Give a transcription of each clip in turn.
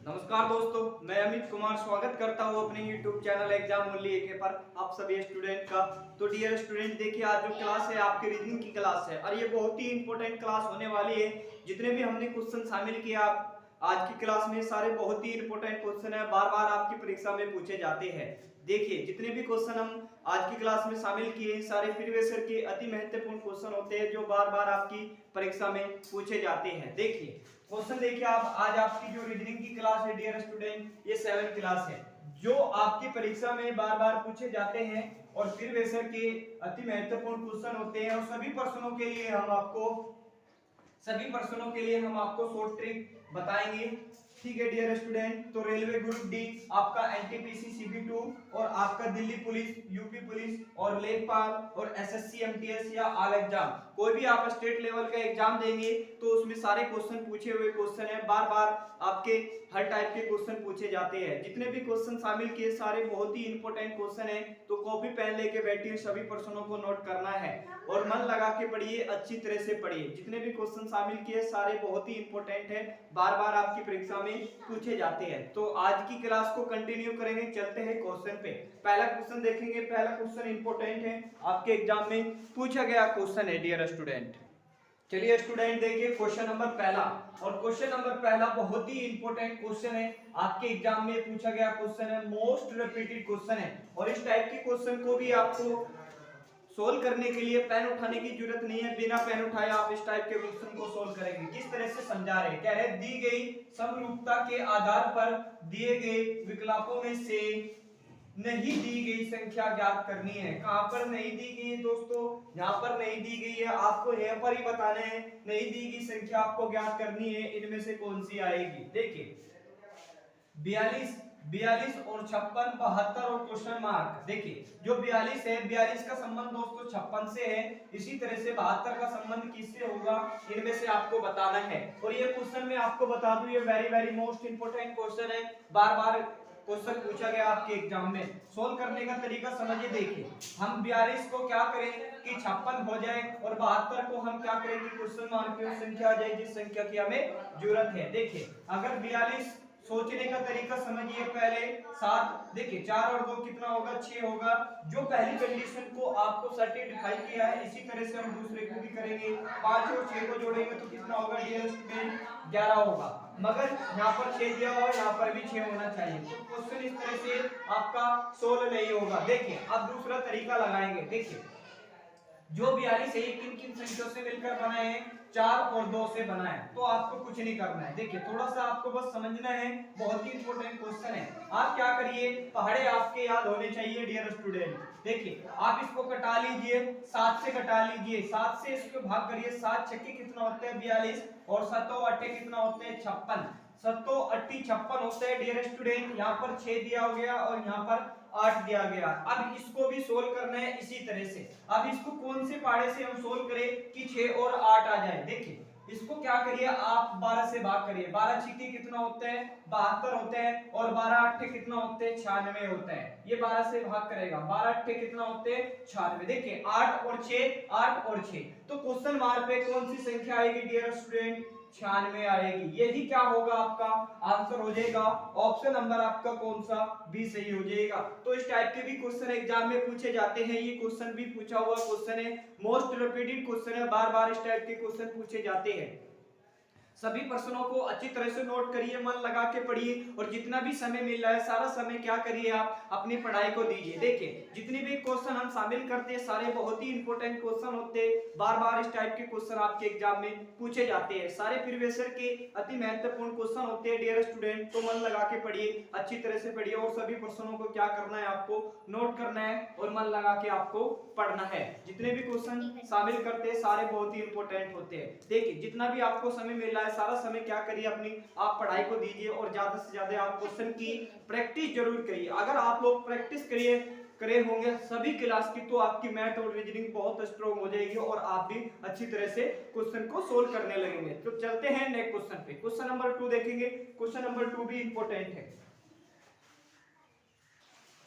नमस्कार दोस्तों, मैं अमित कुमार स्वागत करता हूं अपने YouTube चैनल एग्जाम ओनली एके पर आप सभी स्टूडेंट का। तो डियर स्टूडेंट, देखिए आज जो क्लास है आपकी रीजनिंग की क्लास है और ये बहुत ही इंपॉर्टेंट क्लास होने वाली है। जितने भी हमने क्वेश्चन शामिल किया आज की क्लास में सारे बहुत ही इंपॉर्टेंट क्वेश्चन है, बार बार आपकी परीक्षा में पूछे जाते हैं। देखिए जितने भी क्वेश्चन हम आज की क्लास में शामिल किए सारे प्रीवियस ईयर के अति महत्वपूर्ण क्वेश्चन होते हैं जो बार बार आपकी परीक्षा में पूछे जाते हैं। देखिए क्वेश्चन देखिए, आप आज आपकी जो रीजनिंग की क्लास है डियर स्टूडेंट, ये 7th क्लास है जो आपकी परीक्षा में बार बार पूछे जाते हैं और प्रीवियस ईयर के अति महत्वपूर्ण क्वेश्चन होते हैं। और सभी प्रश्नों के लिए हम आपको शॉर्ट ट्रिक बताएंगे। ठीक है डियर स्टूडेंट, तो रेलवे ग्रुप डी, आपका एनटीपीसी सीबी2 और आपका दिल्ली पुलिस, यूपी पुलिस और लेखपाल और एसएससी एमटीएस या ऑल एग्जाम, कोई भी आप स्टेट लेवल का एग्जाम देंगे तो उसमें सारे क्वेश्चन पूछे हुए क्वेश्चन है, बार बार आपके हर टाइप के क्वेश्चन पूछे जाते हैं। जितने भी क्वेश्चन शामिल किए सारे बहुत ही इंपॉर्टेंट क्वेश्चन है, तो कॉपी पेन लेके बैठिए, सभी प्रश्नों को नोट करना है और मन लगा के पढ़िए, अच्छी तरह से पढ़िए। जितने भी क्वेश्चन शामिल किए सारे बहुत ही इंपॉर्टेंट है, बार बार आपकी परीक्षा में पूछे जाते हैं। तो आज की क्लास को कंटिन्यू करेंगे, चलते हैं क्वेश्चन पे। पहला क्वेश्चन देखेंगे, पहला क्वेश्चन इंपॉर्टेंट है, आपके एग्जाम में पूछा गया क्वेश्चन है डियर स्टूडेंट। चलिए स्टूडेंट देखिए क्वेश्चन नंबर पहला, और क्वेश्चन नंबर पहला बहुत ही इंपॉर्टेंट क्वेश्चन है, आपके एग्जाम में पूछा गया क्वेश्चन है, मोस्ट रिपीटेड क्वेश्चन है। और इस टाइप के क्वेश्चन को भी आपको सोल्व करने के लिए पेन उठाने की जरूरत नहीं है, बिना पेन उठाए आप इस टाइप के क्वेश्चन को सोल्व करेंगे। किस तरह से समझा रहे हैं, कह रहे दी गई समरूपता के आधार पर दिए गए विकल्पों में से नहीं दी गई संख्या ज्ञात करनी है। कहां पर नहीं दी गई है दोस्तों, यहां पर नहीं दी गई है, आपको यहां पर ही बताना है। नहीं दी गई संख्या आपको ज्ञात करनी है, इनमें से कौन सी आएगी। देखिए 42 और 56, 72 और क्वेश्चन मार्क। देखिए जो 42 है, 42 का संबंध दोस्तों 56 से है, इसी तरह से 72 का संबंध किससे होगा, इनमें से आपको बताना है। और ये क्वेश्चन मैं आपको बता दूं, ये very very most important question है, बार बार क्वेश्चन पूछा गया आपके एग्जाम में। सोल्व करने का तरीका समझिए। देखिए हम 42 को क्या करें कि 56 हो जाए और 72 को हम क्या करें कि क्वेश्चन मार्क में संख्या आ जाए जिस संख्या की हमें जरूरत है। देखिए अगर 42, सोचने का तरीका समझिए पहले 7, देखिए 4 और 2 कितना होगा, 6 होगा। जो पहली कंडीशन को आपको सर्टिफाई किया है इसी तरह से हम दूसरे को भी करेंगे। 5 और 6 को जोड़ेंगे तो कितना होगा डियर स्टूडेंट, 11 होगा। मगर यहाँ पर 6 दिया हुआ, यहाँ पर भी 6 होना चाहिए, तो क्वेश्चन इस तरह से आपका सोल्व नहीं होगा। देखिए अब दूसरा तरीका लगाएंगे। देखिए जो 42 है किन किन संख्याओं से मिलकर बना है, 4 और 2 से बना है, तो आपको कुछ नहीं करना है। देखिए थोड़ा सा आपको बस समझना है, बहुत ही इंपॉर्टेंट क्वेश्चन है। आप क्या करिए, पहाड़े आपके याद होने चाहिए डियर स्टूडेंट। देखिए आप इसको कटा लीजिए, 7 से कटा लीजिए, 7 से इसको भाग करिए, 7 छक्के कितना होते हैं 42 और 7 अट्ठे कितना होते हैं 56, 7 अट्ठी 56 होते हैं डियर स्टूडेंट। यहाँ पर 6 दिया हो गया और यहाँ पर 8 दिया गया। अब इसको भी सोल्व करना है इसी तरह से। अब इसको कौन से पहाड़े से हम सोल्व करें कि 6 और 8 आ जाए। देखिए इसको क्या करिए, आप 12 से भाग करिए, 12 छिके कितना होते हैं 72 होते हैं और 12 अट्ठे कितना होते हैं 96 होते हैं। ये 12 से भाग करेगा, 12 अट्ठे कितना होते हैं 96। देखिए 8 और 6, 8 और 6, तो क्वेश्चन मार्क पे कौन सी संख्या आएगी डियर स्टूडेंट, 96 आएगी। यही क्या होगा आपका आंसर हो जाएगा, ऑप्शन नंबर आपका कौन सा, बी सही हो जाएगा। तो इस टाइप के भी क्वेश्चन एग्जाम में पूछे जाते हैं, ये क्वेश्चन भी पूछा हुआ क्वेश्चन है, मोस्ट रिपीटेड क्वेश्चन है, बार बार इस टाइप के क्वेश्चन पूछे जाते हैं। सभी प्रश्नों को अच्छी तरह से नोट करिए, मन लगा के पढ़िए और जितना भी समय मिल रहा है सारा समय क्या करिए आप अपनी पढ़ाई को दीजिए। देखिए जितने भी क्वेश्चन हम शामिल करते हैं सारे बहुत ही इंपॉर्टेंट क्वेश्चन होते हैं, बार बार इस टाइप के क्वेश्चन आपके एग्जाम में पूछे जाते हैं, सारे प्रीवियस ईयर के अति महत्वपूर्ण क्वेश्चन होते हैं डियर स्टूडेंट। तो मन लगा के पढ़िए, अच्छी तरह से पढ़िए और सभी प्रश्नों को क्या करना है आपको नोट करना है और मन लगा के आपको पढ़ना है। जितने भी क्वेश्चन शामिल करते हैं सारे बहुत ही इंपॉर्टेंट होते हैं। देखिए जितना भी आपको समय मिल रहा है सारा समय क्या करिए अपनी आप पढ़ाई को दीजिए और ज्यादा से ज्यादा आप क्वेश्चन की प्रैक्टिस जरूर करिए। अगर आप लोग प्रैक्टिस करे होंगे सभी क्लास की तो आपकी मैथ और रीजनिंग बहुत स्ट्रांग हो जाएगी और आप भी अच्छी तरह से क्वेश्चन को सोल्व करने लगेंगे। तो चलते हैं नेक्स्ट क्वेश्चन पे, क्वेश्चन नंबर 2 देखेंगे। क्वेश्चन नंबर 2 भी इंपॉर्टेंट है।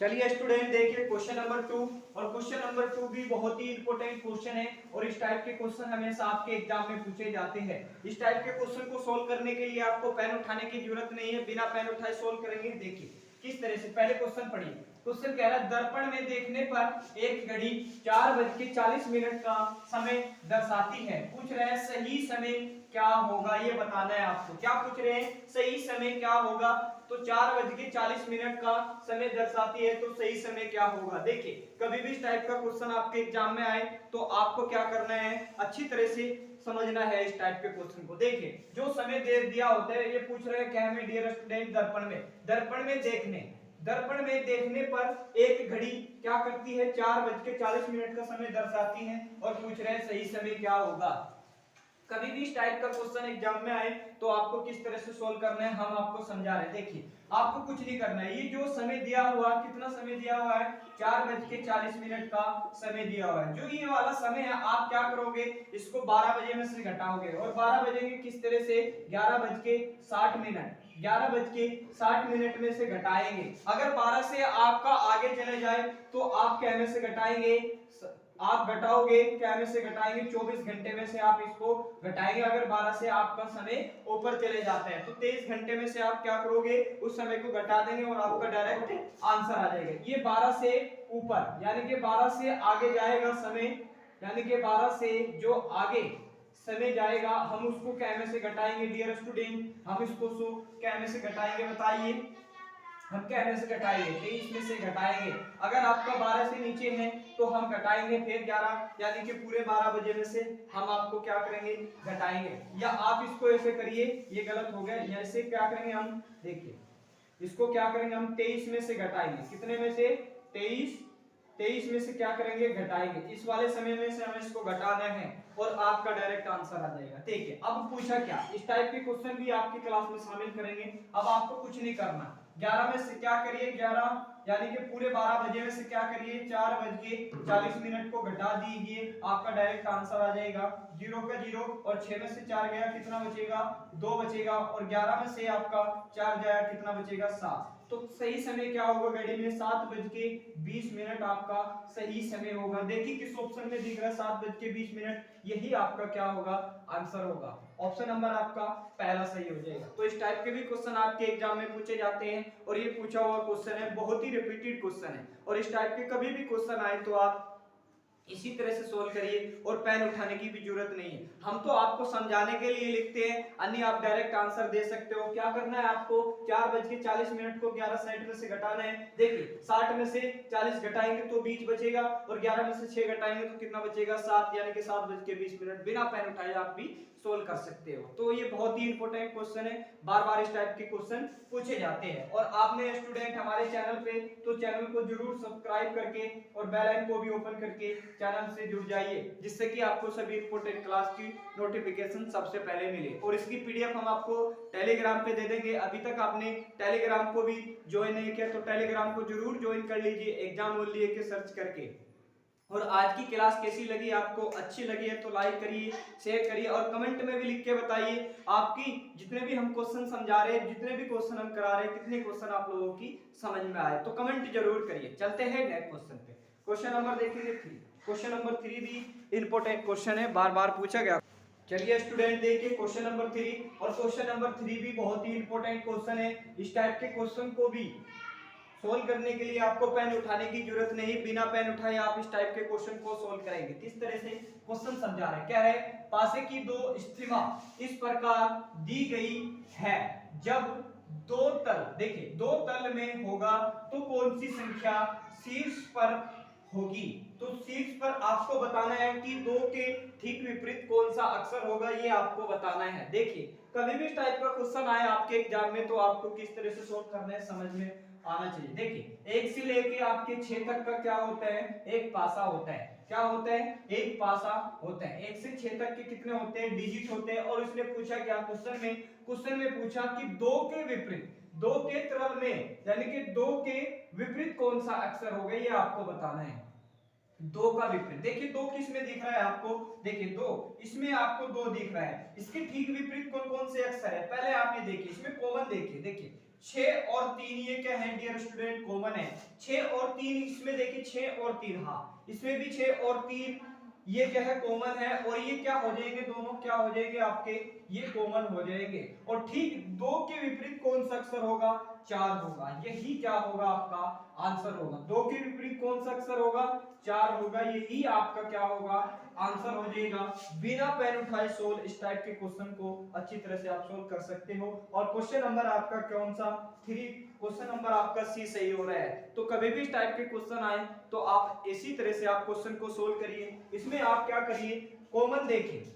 चलिए स्टूडेंट देखिए क्वेश्चन नंबर 2। और क्वेश्चन नंबर 2 भी बहुत ही इंपॉर्टेंट क्वेश्चन है और इस टाइप के क्वेश्चन हमेशा आपके एग्जाम में पूछे जाते हैं। इस टाइप के क्वेश्चन को सोल्व करने के लिए आपको पेन उठाने की जरूरत नहीं है, बिना पेन उठाए सोल्व करेंगे। देखिए किस तरह से, पहले क्वेश्चन पढ़िए। क्वेश्चन कह रहा है दर्पण में देखने पर एक घड़ी 4:40 का समय दर्शाती है। पूछ रहे हैं सही समय क्या होगा, ये बताना है आपको। क्या पूछ रहे हैं, सही समय क्या होगा। तो 4:40 का समय दर्शाती है, तो सही समय क्या होगा। देखिए कभी भी इस टाइप का क्वेश्चन आपके एग्जाम में आए तो आपको क्या करना है, अच्छी तरह से समझना है इस टाइप के क्वेश्चन को। देखिए जो समय दे दिया होता है, ये पूछ रहे हैं क्या हमें डियर स्टूडेंट, दर्पण में देखने पर एक घड़ी क्या करती है, 4:40 का समय दर्शाती है और पूछ रहे हैं सही समय क्या होगा। कभी भी इस टाइप का क्वेश्चन एग्जाम में आए तो आपको किस तरह से सोल्व करना है हम आपको समझा रहे हैं। देखिए आपको कुछ नहीं करना है, ये जो समय दिया हुआ, कितना समय दिया हुआ है, 4:40 का समय दिया हुआ है। जो ये वाला समय है आप क्या करोगे, इसको 12 बजे में से घटाओगे और 12 बजे के किस तरह से 11:60 में से घटाएंगे। अगर 12 से आपका आगे चले जाए तो आप क्या में से घटाएंगे, आप घटाओगे क्या में से घटाएंगे, 24 घंटे में से आप इसको घटाएंगे। अगर 12 से आपका समय ऊपर चले जाते हैं तो 23 घंटे में से आप क्या करोगे, उस समय को घटा देंगे और आपका डायरेक्ट आंसर आ जाएगा। ये 12 से ऊपर यानी कि 12 से आगे जाएगा समय, यानी कि 12 से जो आगे समय जाएगा हम उसको क्या में से घटाएंगे डियर स्टूडेंट, हम इसको क्या में से घटाएंगे, बताइए हम क्या में से घटाएंगे, 23 में से घटाएंगे। अगर आपका 12 से नीचे है तो हम घटाएंगे फिर 11, यानी कि पूरे 12 बजे में से हम आपको क्या करेंगे, घटाएंगे। या आप इसको ऐसे करिए, ये गलत हो गया, ऐसे क्या करेंगे हम, देखिए इसको क्या करेंगे हम 23 में से घटाएंगे, कितने में से, 23 में से क्या करेंगे, घटाएंगे। इस वाले समय में से हमें इसको घटाना है और आपका डायरेक्ट आंसर आ जाएगा। ठीक है, अब पूछा क्या, इस टाइप के क्वेश्चन भी आपकी क्लास में शामिल करेंगे। अब आपको कुछ नहीं करना, 11 में से क्या करिए, 11 यानी कि पूरे 12 बजे में से क्या करिए, 4:40 को घटा दीजिए, आपका डायरेक्ट आंसर आ जाएगा। 0 का 0 और 6 में से 4 गया, कितना बचेगा, 2 बचेगा और 11 में से आपका 4 जाएगा, कितना बचेगा, 7। तो सही समय क्या होगा घड़ी में, 7:20 आपका सही समय होगा। देखिए किस ऑप्शन में दिख रहा है 7:20, यही आपका क्या होगा, आंसर होगा। ऑप्शन नंबर आपका पहला सही हो जाएगा। तो इस टाइप के भी क्वेश्चन आपके एग्जाम में पूछे जाते हैं और ये पूछा हुआ क्वेश्चन है, बहुत ही रिपीटेड क्वेश्चन है। और इस टाइप के कभी भी क्वेश्चन आए तो आप इसी तरह से सोल्व करिए और पेन उठाने की भी जरूरत नहीं है। हम तो आपको समझाने के लिए लिखते हैं, अन्य आप डायरेक्ट आंसर दे सकते हो। क्या करना है आपको, 4:40 को 11:60 में से घटाना है। देखिए 60 में से 40 घटाएंगे तो 20 बचेगा और 11 में से 6 घटाएंगे तो कितना बचेगा, 7, यानी कि 7:20। बिना पेन उठाए आप भी सोल्व कर सकते हो। तो ये बहुत ही इंपॉर्टेंट क्वेश्चन है, बार बार इस टाइप के क्वेश्चन पूछे जाते हैं। और आपने स्टूडेंट हमारे चैनल पे, तो चैनल को जरूर सब्सक्राइब करके और बेल आइकन को भी ओपन करके चैनल से जुड़ जाइए, जिससे कि आपको सभी इंपॉर्टेंट क्लास की नोटिफिकेशन सबसे पहले मिले। और इसकी पीडीएफ हम आपको टेलीग्राम पे दे देंगे। अभी तक आपने टेलीग्राम को भी ज्वाइन नहीं किया तो टेलीग्राम को जरूर ज्वाइन कर लीजिए, एग्जाम ओनली के सर्च करके। और आज की क्लास कैसी लगी आपको, अच्छी लगी है तो लाइक करिए, शेयर करिए और कमेंट में भी लिख के बताइए आपकी जितने भी हम क्वेश्चन समझा रहे हैं, जितने भी क्वेश्चन हम करा रहे हैं, कितने क्वेश्चन आप लोगों की समझ में आए, तो कमेंट जरूर करिए। चलते हैं नेक्स्ट क्वेश्चन पे। क्वेश्चन नंबर देखेंगे 3। क्वेश्चन नंबर 3 भी इंपॉर्टेंट क्वेश्चन है, बार बार पूछा गया। चलिए स्टूडेंट देखिए क्वेश्चन नंबर 3। और क्वेश्चन नंबर 3 भी बहुत ही इंपॉर्टेंट क्वेश्चन है। इस टाइप के क्वेश्चन को भी सोल्व करने के लिए आपको पेन उठाने की जरूरत नहीं, बिना पेन उठाए आप इस टाइप के क्वेश्चन को सोल्व करेंगे। किस तरह से क्वेश्चन समझा रहे हैं, कह रहे हैं पासे की दो स्थितियां इस प्रकार दी गई है, जब दो तल, देखिए दो तल में होगा तो कौन सी संख्या शीर्ष पर होगी। तो शीर्ष पर आपको बताना है कि दो के ठीक विपरीत कौन सा अक्षर होगा, ये आपको बताना है। देखिए कभी भी इस टाइप का क्वेश्चन आए आपके एग्जाम में तो आपको किस तरह से सोल्व करना है समझ में आना चाहिए। देखिए 1 से लेके आपके 6 तक का क्या होता है, एक पासा होता है। क्या होता है, एक पासा होता है। 1 से 6 तक के कितने होते हैं, डिजिट होते हैं। और इसने पूछा क्या क्वेश्चन में पूछा कि दो के विपरीत, दो के तरल में यानी कि दो के विपरीत कौन सा अक्षर होगा, ये आपको बताना है। दो का विपरीत, देखिए दो किस में दिख रहा है आपको, देखिए दो इसमें आपको दो दिख रहा है, इसके ठीक विपरीत कौन कौन से अक्षर है, पहले आप ये देखिए, इसमें कॉमन देखिए, देखिए 6 और 3 ये क्या है डियर स्टूडेंट कॉमन है। 6 और 3 इसमें देखिए 6 और 3 हाँ इसमें भी 6 और 3 ये क्या है कॉमन है और ये क्या हो जाएंगे दोनों क्या हो जाएंगे आपके ये कॉमन हो जाएंगे। और ठीक 2 के विपरीत कौन सा अक्षर होगा 4 होगा। यही क्या होगा आपका आंसर होगा। 2 के विपरीत कौन सा अक्षर होगा 4 होगा। यही आपका क्या होगा आंसर हो जाएगा। बिना पेन उठाए सोल्व इस टाइप के क्वेश्चन को अच्छी तरह से आप सोल्व कर सकते हो। और क्वेश्चन नंबर आपका कौन सा 3 क्वेश्चन नंबर आपका सी सही हो रहा है। तो कभी भी इस टाइप के क्वेश्चन आए तो आप इसी तरह से आप क्वेश्चन को सोल्व करिए। इसमें आप क्या करिए कॉमन देखिए।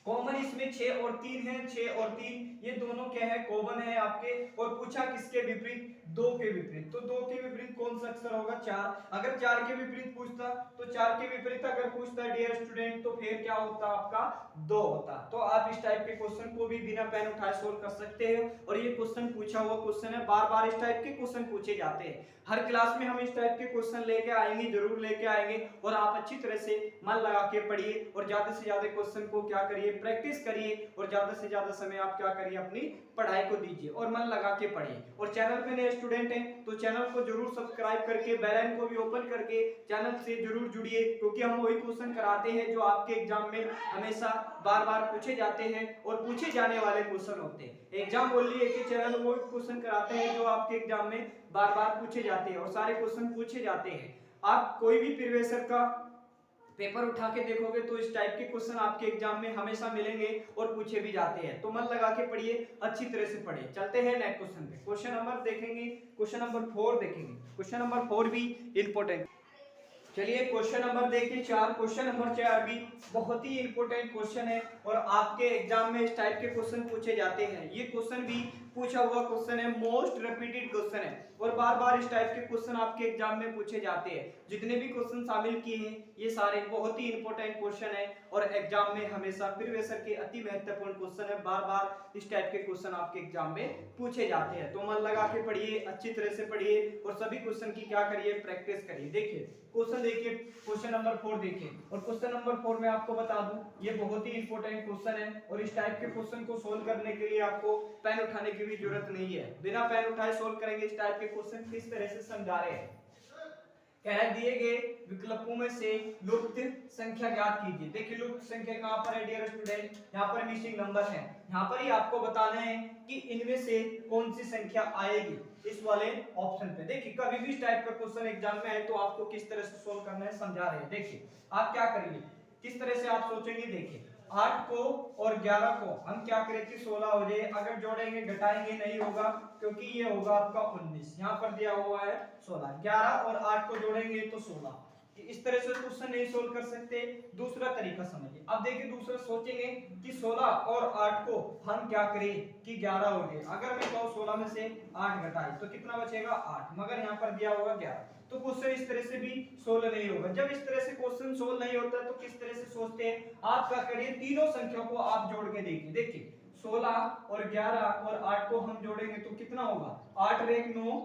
कॉमन इसमें 6 और 3 है। 6 और 3 ये दोनों क्या है कॉमन है आपके। और पूछा किसके विपरीत 2 के विपरीत। तो 2 के विपरीत कौन सा अक्षर होगा 4। अगर 4 के विपरीत पूछता तो 4 के विपरीत अगर पूछता डियर स्टूडेंट तो फिर क्या होता आपका 2 होता। तो आप इस टाइप के क्वेश्चन को भी बिना पेन उठाए सोल्व कर सकते हो। और ये क्वेश्चन पूछा हुआ क्वेश्चन है। बार बार इस टाइप के क्वेश्चन पूछे जाते हैं। हर क्लास में हम इस टाइप के क्वेश्चन लेके आएंगे जरूर लेके आएंगे। और आप अच्छी तरह से मन लगा के पढ़िए और ज्यादा से ज्यादा क्वेश्चन को क्या करिए प्रैक्टिस करिए। और ज्यादा से ज्यादा समय आप क्या करिए अपनी पढ़ाई को दीजिए और मन लगा के पढ़िए। और चैनल पे नए स्टूडेंट हैं तो चैनल को जरूर सब्सक्राइब करके बेल आइकन को भी ओपन करके चैनल से जरूर जुड़िए। क्योंकि हम वही क्वेश्चन कराते हैं जो आपके एग्जाम में हमेशा बार बार पूछे जाते हैं और पूछे जाने वाले क्वेश्चन होते हैं। एग्जाम बोल लिए कि चैनल वो क्वेश्चन कराते हैं जो आपके एग्जाम में बार बार पूछे जाते हैं और सारे क्वेश्चन पूछे जाते हैं। आप कोई भी प्रीवियस ईयर का पेपर उठा के देखोगे तो इस टाइप के क्वेश्चन आपके एग्जाम में हमेशा मिलेंगे और पूछे भी जाते हैं। तो मन लगा के पढ़िए अच्छी तरह से पढ़िए। चलते हैं नेक्स्ट क्वेश्चन पे। क्वेश्चन नंबर देखेंगे क्वेश्चन नंबर 4 देखेंगे। क्वेश्चन नंबर 4 भी इंपॉर्टेंट। चलिए क्वेश्चन नंबर देखिए 4। क्वेश्चन नंबर 4 भी बहुत ही इंपॉर्टेंट क्वेश्चन है और आपके एग्जाम में इस टाइप के क्वेश्चन पूछे जाते हैं। ये क्वेश्चन भी पूछा हुआ क्वेश्चन है मोस्ट रिपीटेड क्वेश्चन है और बार बार इस टाइप के क्वेश्चन आपके एग्जाम में पूछे जाते हैं। जितने भी क्वेश्चन शामिल किए हैं ये सारे बहुत ही इंपॉर्टेंट क्वेश्चन है और एग्जाम में हमेशा प्रीवियस ईयर के अति महत्वपूर्ण क्वेश्चन है। बार बार इस टाइप के क्वेश्चन आपके एग्जाम में पूछे जाते हैं। तो मन लगा के पढ़िए अच्छी तरह से पढ़िए और सभी क्वेश्चन की क्या करिए प्रैक्टिस करिए। देखिए क्वेश्चन देखिए क्वेश्चन नंबर 4 देखिए। और क्वेश्चन नंबर 4 में आपको बता दूं ये बहुत ही इंपॉर्टेंट क्वेश्चन है और इस टाइप के क्वेश्चन को सोल्व करने के लिए आपको पेन उठाने की भी जरूरत नहीं है। बिना पेन उठाए सोल्व करेंगे। इस टाइप के क्वेश्चन किस तरह से समझा रहे हैं। कह दिए गए विकल्पों में से लुप्त संख्या ज्ञात कीजिए। देखिए लुप्त संख्या कहां पर है डियर स्टूडेंट यहां पर मिसिंग नंबर है। यहां पर ही आपको बताना है कि इनमें से कौन सी संख्या आएगी इस वाले ऑप्शन पे। देखिए कभी भी इस टाइप का क्वेश्चन एग्जाम में है तो आपको किस तरह से सोल्व करना है समझा रहे हैं। देखिए आप क्या करिए किस तरह से आप सोचेंगे। देखिए 8 को और 11 को हम क्या करें कि 16 हो जाए। अगर जोड़ेंगे घटाएंगे नहीं होगा क्योंकि ये होगा आपका 19। यहाँ पर दिया हुआ है 16। 11 और 8 को जोड़ेंगे तो 16। इस तरह से क्वेश्चन नहीं सोल्व कर सकते। दूसरा तरीका समझिए। अब देखिए दूसरा सोचेंगे कि 16 और 8 को हम क्या करें कि 11 हो गए। अगर मैं कहूँ 16 में से 8 घटाए तो कितना बचेगा 8। मगर यहाँ पर दिया होगा 11। तो क्वेश्चन इस तरह से भी सोल्व नहीं होगा। जब इस तरह से क्वेश्चन सोल्व नहीं होता तो किस तरह से सोचते हैं आप क्या करिए तीनों संख्याओं को आप जोड़ के देखिए। देखिए 16 और 11 और 8 को हम जोड़ेंगे तो कितना होगा 8 और 1 9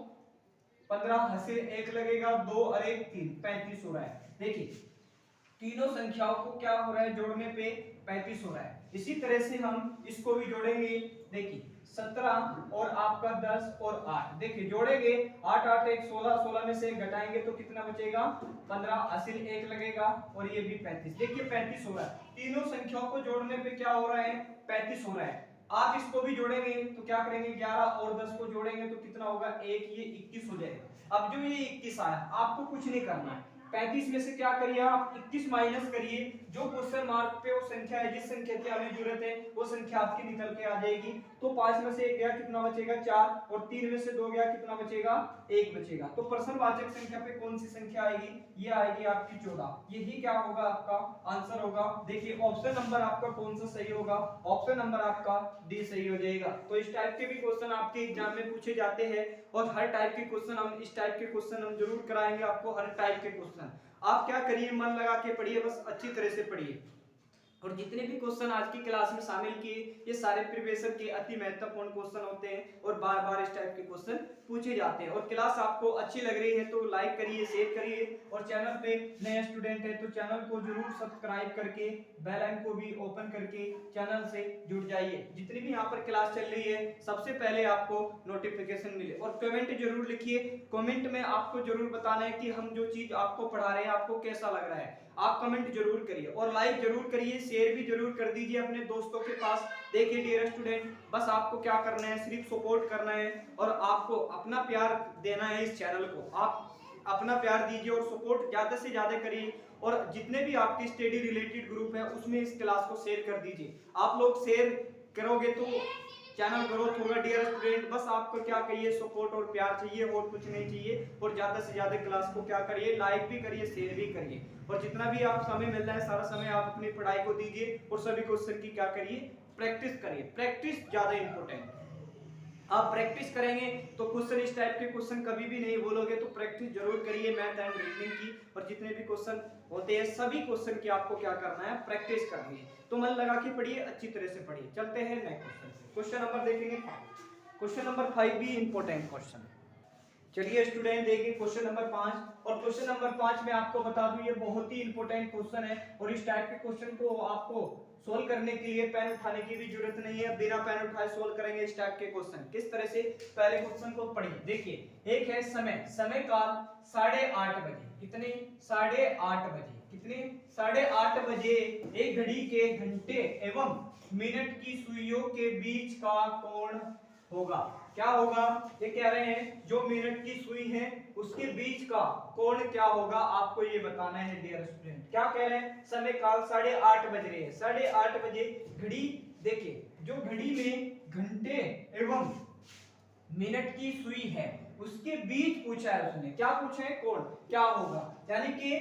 15 हंसे 1 लगेगा 2 और 1 3 35 हो रहा है। देखिए तीनों संख्याओं को क्या हो रहा है जोड़ने पे 35 हो रहा है। इसी तरह से हम इसको भी जोड़ेंगे। देखिए 17 और आपका 10 और 8 देखिए जोड़ेंगे 8 8 1 16 16 में से घटाएंगे तो कितना बचेगा 15 80 1 लगेगा और ये भी 35। देखिए 35 हो रहा है। तीनों संख्याओं को जोड़ने पे क्या हो रहा है 35 हो रहा है। आप इसको भी जोड़ेंगे तो क्या करेंगे 11 और 10 को जोड़ेंगे तो कितना होगा 1 ये 21 हो जाएगा। अब जो ये 21 आया आपको कुछ नहीं करना है। 35 में से क्या करिए आप 21 माइनस करिए। जो क्वेश्चन मार्क पे वो संख्या है जिस संख्या की हमें जरूरत है वो संख्या आपकी निकल के आ जाएगी। तो 5 में से 1 गया कितना बचेगा 4 और 3 में से 2 गया कितना बचेगा 1 बचेगा। तो प्रश्नवाचक संख्या पे कौन सी संख्या आएगी ये आएगी आपकी 14। यही क्या होगा आपका आंसर होगा। देखिए ऑप्शन नंबर आपका कौन सा सही होगा ऑप्शन नंबर आपका डी सही हो जाएगा। तो इस टाइप के भी क्वेश्चन आपके एग्जाम में पूछे जाते हैं और हर टाइप के क्वेश्चन हम इस टाइप के क्वेश्चन हम जरूर कराएंगे आपको। हर टाइप के क्वेश्चन आप क्या करिए मन लगा के पढ़िए बस अच्छी तरह से पढ़िए। और जितने भी क्वेश्चन आज की क्लास में शामिल किए ये सारे प्रीवियस के अति महत्वपूर्ण क्वेश्चन होते हैं और बार बार इस टाइप के क्वेश्चन पूछे जाते हैं। और क्लास आपको अच्छी लग रही है तो लाइक करिए, शेयर करिए, और चैनल पे नए स्टूडेंट है तो चैनल को जरूर सब्सक्राइब करके बेल आइकन को भी ओपन करके चैनल से जुड़ जाइए। जितनी भी यहाँ पर क्लास चल रही है सबसे पहले आपको नोटिफिकेशन मिले। और कमेंट जरूर लिखिए, कमेंट में आपको जरूर बताना है कि हम जो चीज आपको पढ़ा रहे हैं आपको कैसा लग रहा है। आप कमेंट जरूर करिए और लाइक जरूर करिए, शेयर भी जरूर कर दीजिए अपने दोस्तों के पास। देखिए डियर स्टूडेंट, बस आपको क्या करना है, सिर्फ सपोर्ट करना है और आपको अपना प्यार देना है इस चैनल को। आप अपना प्यार दीजिए और सपोर्ट ज्यादा से ज्यादा करिए। और जितने भी आपके स्टडी रिलेटेड ग्रुप है उसमें इस क्लास को शेयर कर दीजिए। आप लोग शेयर करोगे तो चैनल ग्रोथ होगा डियर स्टूडेंट। बस आपको क्या चाहिए, सपोर्ट और प्यार चाहिए और कुछ नहीं चाहिए। और ज्यादा से ज्यादा क्लास को क्या करिए, लाइक भी करिए, शेयर भी करिए। और जितना भी आप समय मिल रहा है सारा समय आप अपनी पढ़ाई को दीजिए और सभी क्वेश्चन की क्या करिए, प्रैक्टिस करिए। प्रैक्टिस ज्यादा इंपॉर्टेंट। आप प्रैक्टिस करेंगे तो क्वेश्चन इस टाइप के क्वेश्चन कभी भी नहीं बोलोगे। तो प्रैक्टिस जरूर करिए मैथ एंड रीजनिंग की। और जितने भी क्वेश्चन होते हैं सभी क्वेश्चन की आपको क्या करना है, प्रैक्टिस करनी है। तो मन लगा के पढ़िए, अच्छी तरह से पढ़िए। चलते हैं नेक्स्ट क्वेश्चन पे। क्वेश्चन नंबर देखेंगे 5। क्वेश्चन नंबर 5 भी इंपॉर्टेंट क्वेश्चन है। चलिए स्टूडेंट देखिए क्वेश्चन नंबर 5। और क्वेश्चन नंबर 5 में आपको बता दूं ये बहुत ही इंपॉर्टेंट क्वेश्चन है। और इस टाइप के क्वेश्चन को आपको सोल्व करने के लिए पेन उठाने की भी जरूरत नहीं है, बिना पेन उठाए सोल्व करेंगे इस टाइप के क्वेश्चन। किस तरह से, पहले क्वेश्चन को पढ़िए। देखिए एक है समय, समय काल 8:30 बजे। कितने? 8:30 बजे। कितने? 8:30 बजे एक घड़ी के घंटे एवं मिनट की सुइयों के बीच का कोण होगा। क्या होगा? ये कह रहे हैं जो मिनट की सुई है उसके बीच का कोण क्या होगा, आपको ये बताना है डियर स्टूडेंट। क्या कह रहे हैं? समय काल 8:30 बज रहे हैं। 8:30 बजे घड़ी, देखिए जो घड़ी में घंटे एवं मिनट की सुई है उसके बीच पूछा है उसने। क्या पूछा है? कोण क्या होगा। यानी कि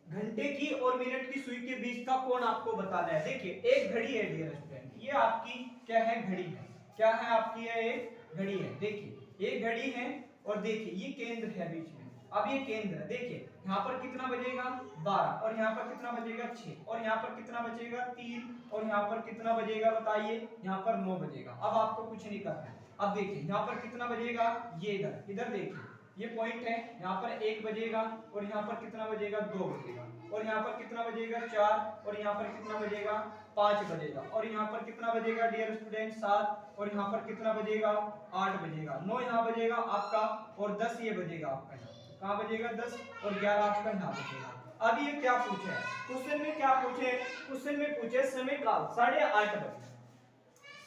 घंटे की और मिनट की सुई के बीच का कोण आपको बताना है। देखिए एक घड़ी है डियर स्टूडेंट, ये आपकी क्या है? घड़ी है। क्या है आपकी? है एक घड़ी है। देखिए ये घड़ी है और देखिए ये केंद्र है बीच में। अब ये केंद्र है, देखिए यहाँ पर कितना बजेगा? 12। और यहाँ पर कितना बजेगा? 6। और यहाँ पर कितना बजेगा? 3। और यहाँ पर कितना बजेगा बताइए? यहाँ पर 9 बजेगा। अब आपको कुछ नहीं करना है। अब देखिए यहाँ पर कितना बजेगा? ये इधर, इधर देखिए ये पॉइंट है, यहाँ पर 1 बजेगा। और यहाँ पर कितना बजेगा? 2 बजेगा। और यहाँ पर कितना बजेगा? 4। और यहाँ पर कितना बजेगा? 5 बजेगा। और यहाँ पर कितना बजेगा डियर स्टूडेंट? 7। और यहाँ पर कितना बजेगा? 8 बजेगा। 9 यहाँ बजेगा आपका और 10 ये बजेगा आपका। कहाँ बजेगा? 10। और 11 आपका यहाँ बजेगा। अब ये क्या पूछे है क्वेश्चन में? क्या पूछे? क्वेश्चन में पूछे समय काल 8:30 बजे।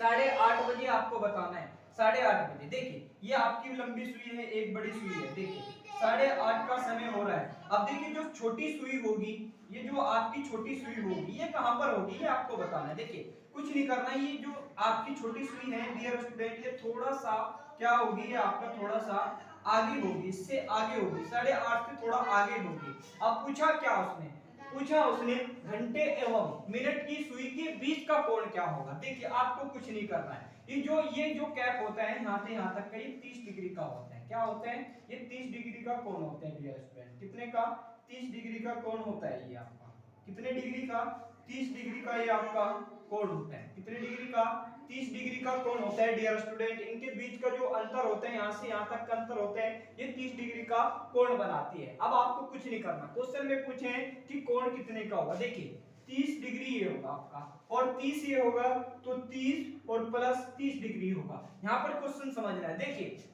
8:30 बजे आपको बताना है। 8:30 बजे देखिए ये आपकी लंबी सुई है, एक बड़ी सुई है। देखिए 8:30 का समय हो रहा है। अब देखिए जो छोटी सुई होगी, ये जो आपकी छोटी सुई होगी ये कहां पर होगी, ये आपको बताना है। देखिए कुछ नहीं करना है, ये जो आपकी छोटी सुई है डियर स्टूडेंट ये थोड़ा सा क्या होगी, ये आपका थोड़ा सा आगे होगी, इससे आगे होगी, 8:30 से थोड़ा आगे होगी। अब पूछा क्या उसने? पूछा उसने घंटे एवं मिनट की सुई के बीच का कोण क्या होगा। देखिए आपको कुछ नहीं करना है। ये जो कैप होता है यहाँ से यहाँ तक का ये 30 डिग्री का होता है। क्या होता है? ये 30 डिग्री का कोण होता है डियर स्टूडेंट। कितने का? 30 डिग्री का कोण होता है ये आपका। कितने डिग्री का? 30 डिग्री का ये आपका कोण होता है। कितने डिग्री का? 30 डिग्री का कोण होता है डियर स्टूडेंट। इनके बीच का जो अंतर होता है यहाँ से यहाँ तक का अंतर होता है, ये 30 डिग्री का कोण बनाती है। अब आपको कुछ नहीं करना। क्वेश्चन में पूछे हैं कि कोण कितने का होगा। देखिए 30 डिग्री ये होगा आपका और 30 ये होगा, तो 30 और प्लस 30 डिग्री होगा। यहाँ पर क्वेश्चन समझना है। देखिए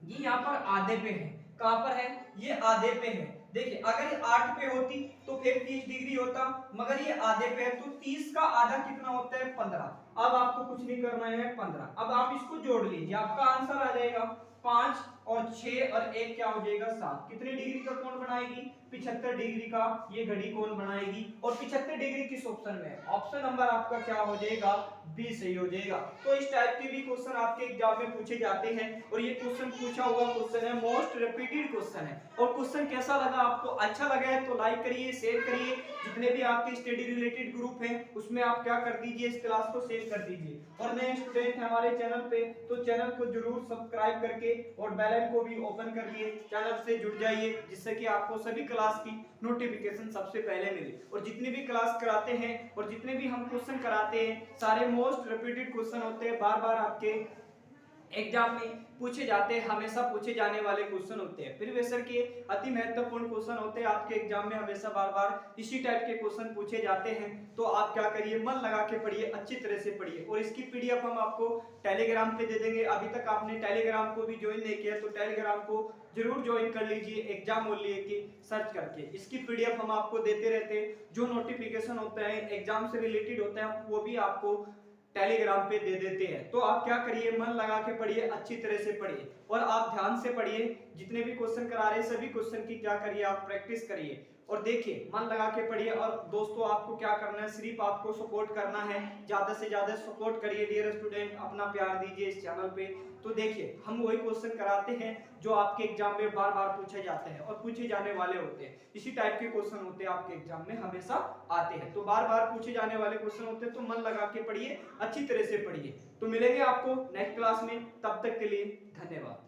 ये यहाँ पर आधे पे है। कहां पर है? ये आधे पे है। देखिए अगर ये 8 पे होती तो फिर 30 डिग्री होता, मगर ये आधे पे है तो 30 का आधा कितना होता है? 15। अब आपको कुछ नहीं करना है, 15। अब आप इसको जोड़ लीजिए, आपका आंसर आ जाएगा 5 और 6 और 1 क्या हो जाएगा? 7। कितने डिग्री का कोण बनाएगी? 75 डिग्री का ये घड़ी कोण बनाएगी। और 75 डिग्री किस ऑप्शन में है? ऑप्शन नंबर आपका क्या हो जाएगा? बी सही हो जाएगा। तो इस टाइप के भी क्वेश्चन आपके एग्जाम में पूछे जाते हैं और ये क्वेश्चन पूछा हुआ क्वेश्चन है, मोस्ट रिपीटेड क्वेश्चन है। और क्वेश्चन कैसा लगा आपको? अच्छा लगा है तो लाइक करिए, शेयर करिए। जितने भी आपके स्टडी रिलेटेड ग्रुप हैं उसमें आप क्या कर दीजिए, इस क्लास को शेयर कर दीजिए। और नए स्टूडेंट हैं हमारे चैनल पे तो चैनल को जरूर सब्सक्राइब करके और बेल आइकन को भी ओपन करिए, चैनल से जुड़ जाइए, जिससे कि आपको सभी क्लास की नोटिफिकेशन सबसे पहले मिले। और जितनी भी क्लास कराते हैं और जितने भी हम क्वेश्चन कराते हैं सारे मोस्ट रिपीटेड क्वेश्चन होते हैं, बार बार आपके एग्जाम में पूछे जाते हैं, हमेशा पूछे जाने वाले क्वेश्चन होते हैं। प्रीवियस के अति महत्वपूर्ण क्वेश्चन होते हैं, आपके एग्जाम में हमेशा बार बार इसी टाइप के क्वेश्चन पूछे जाते हैं। तो आप क्या करिए, मन लगा के पढ़िए, अच्छी तरह से पढ़िए। और इसकी पीडीएफ हम आपको टेलीग्राम पे दे देंगे। अभी तक आपने टेलीग्राम को भी ज्वाइन नहीं किया तो टेलीग्राम को जरूर ज्वाइन कर लीजिए, एग्जाम ओनली की सर्च करके। इसकी पीडीएफ हम आपको देते रहते हैं, जो नोटिफिकेशन होता है एग्जाम से रिलेटेड होता है वो भी आपको टेलीग्राम पे दे देते हैं। तो आप क्या करिए, मन लगा के पढ़िए, अच्छी तरह से पढ़िए और आप ध्यान से पढ़िए। जितने भी क्वेश्चन करा रहे हैं सभी क्वेश्चन की क्या करिए, आप प्रैक्टिस करिए और देखिए, मन लगा के पढ़िए। और दोस्तों आपको क्या करना है, सिर्फ आपको सपोर्ट करना है, ज्यादा से ज्यादा सपोर्ट करिए डियर स्टूडेंट, अपना प्यार दीजिए इस चैनल पे। तो देखिए, हम वही क्वेश्चन कराते हैं जो आपके एग्जाम में बार बार पूछे जाते हैं और पूछे जाने वाले होते हैं। इसी टाइप के क्वेश्चन होते हैं आपके एग्जाम में, हमेशा आते हैं। तो बार बार पूछे जाने वाले क्वेश्चन होते हैं, तो मन लगा के पढ़िए, अच्छी तरह से पढ़िए। तो मिलेंगे आपको नेक्स्ट क्लास में, तब तक के लिए धन्यवाद।